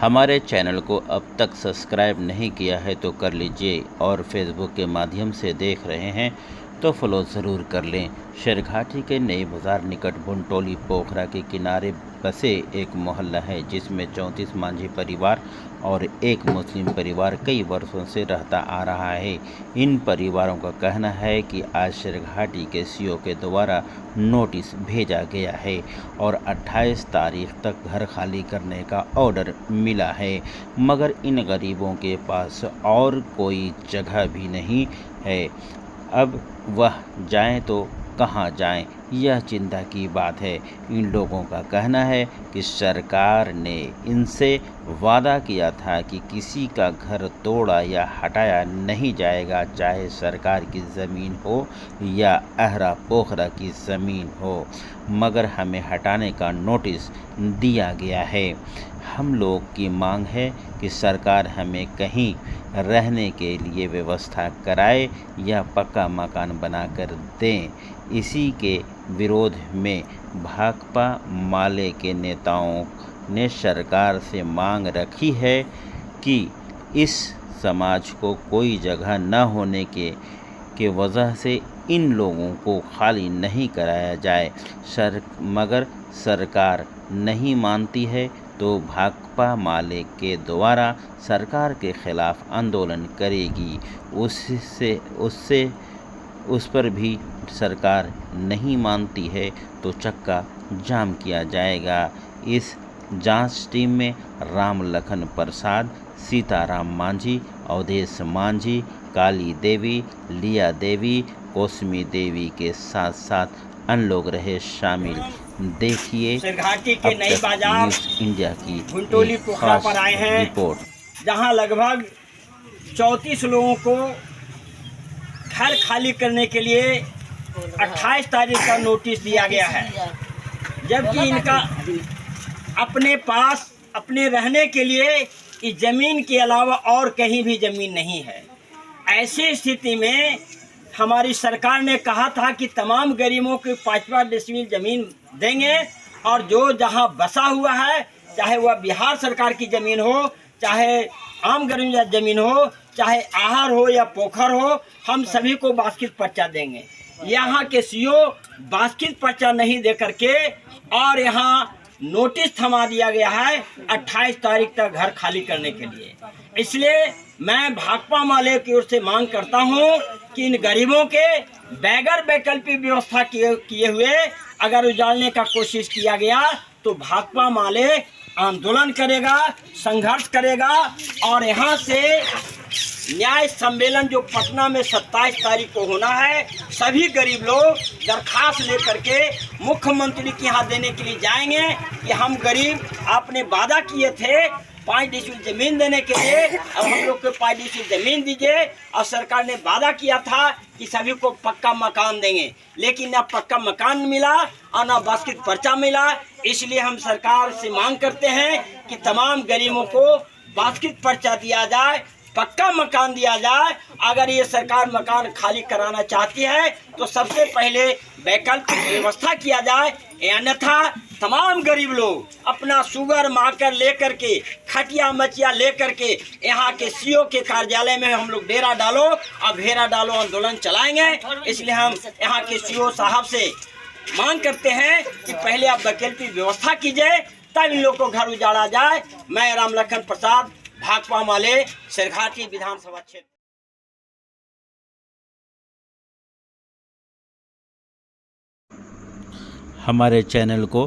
हमारे चैनल को अब तक सब्सक्राइब नहीं किया है तो कर लीजिए और फेसबुक के माध्यम से देख रहे हैं तो फॉलो ज़रूर कर लें। शेरघाटी के नए बाज़ार निकट बुनटोली पोखरा के किनारे बसे एक मोहल्ला है जिसमें 34 मांझी परिवार और एक मुस्लिम परिवार कई वर्षों से रहता आ रहा है। इन परिवारों का कहना है कि आज शेरघाटी के सीओ के द्वारा नोटिस भेजा गया है और 28 तारीख तक घर खाली करने का ऑर्डर मिला है, मगर इन गरीबों के पास और कोई जगह भी नहीं है। अब वह जाएं तो कहां जाएं, यह चिंता की बात है। इन लोगों का कहना है कि सरकार ने इनसे वादा किया था कि किसी का घर तोड़ा या हटाया नहीं जाएगा, चाहे सरकार की ज़मीन हो या अहरा पोखरा की ज़मीन हो, मगर हमें हटाने का नोटिस दिया गया है। हम लोग की मांग है कि सरकार हमें कहीं रहने के लिए व्यवस्था कराए या पक्का मकान बनाकर दें। इसी के विरोध में भाकपा माले के नेताओं ने सरकार से मांग रखी है कि इस समाज को कोई जगह न होने के वजह से इन लोगों को खाली नहीं कराया जाए। मगर सरकार नहीं मानती है तो भाकपा माले के द्वारा सरकार के खिलाफ आंदोलन करेगी। उस पर भी सरकार नहीं मानती है तो चक्का जाम किया जाएगा। इस जांच टीम में राम लखन प्रसाद, सीताराम मांझी, अवधेश मांझी, काली देवी, लिया देवी, कोसमी देवी के साथ साथ अन्य लोग रहे शामिल। देखिए शेरघाटी के नई बाजार इंडिया की बुनटोली पोखरा पर आए हैं, रिपोर्ट जहां लगभग 34 लोगों को घर खाली करने के लिए 28 तारीख का नोटिस दिया गया है, जबकि इनका अपने पास अपने रहने के लिए इस ज़मीन के अलावा और कहीं भी ज़मीन नहीं है। ऐसी स्थिति में हमारी सरकार ने कहा था कि तमाम गरीबों को 5-5 डिसमिल ज़मीन देंगे और जो जहां बसा हुआ है, चाहे वह बिहार सरकार की ज़मीन हो, चाहे आम गरीब ज़मीन हो, चाहे आहर हो या पोखर हो, हम सभी को बास्किट पर्चा देंगे। यहाँ के सीओ बास्किट पर्चा नहीं दे करके और यहाँ नोटिस थमा दिया गया है 28 तारीख तक घर खाली करने के लिए। इसलिए मैं भाकपा माले की ओर से मांग करता हूं कि इन गरीबों के बगैर वैकल्पिक व्यवस्था किए हुए अगर उजाड़ने का कोशिश किया गया तो भाकपा माले आंदोलन करेगा, संघर्ष करेगा और यहाँ से न्याय सम्मेलन जो पटना में 27 तारीख को होना है, सभी गरीब लोग दरखास्त लेकर के मुख्यमंत्री के यहाँ देने के लिए जाएंगे कि हम गरीब आपने वादा किए थे 5 डिसमिल जमीन देने के लिए, अब हम लोग को 5 डिसमिल जमीन दीजिए। और सरकार ने वादा किया था कि सभी को पक्का मकान देंगे, लेकिन ना पक्का मकान मिला और ना बास्किट पर्चा मिला। इसलिए हम सरकार से मांग करते हैं कि तमाम गरीबों को बास्किट पर्चा दिया जाए, पक्का मकान दिया जाए। अगर ये सरकार मकान खाली कराना चाहती है तो सबसे पहले वैकल्पिक व्यवस्था किया जाए, अन्यथा तमाम गरीब लोग अपना शुगर माकर लेकर के, खटिया मचिया लेकर के यहाँ के सीओ के कार्यालय में हम लोग डेरा डालो और घेरा डालो आंदोलन चलाएंगे। इसलिए हम यहाँ के सीओ साहब से मांग करते हैं कि पहले आप वैकल्पिक व्यवस्था कीजिए, तब इन लोग को घर उजाड़ा जाए। मैं राम लखन प्रसाद, भाकपा माले, शेरघाटी विधानसभा क्षेत्र। हमारे चैनल को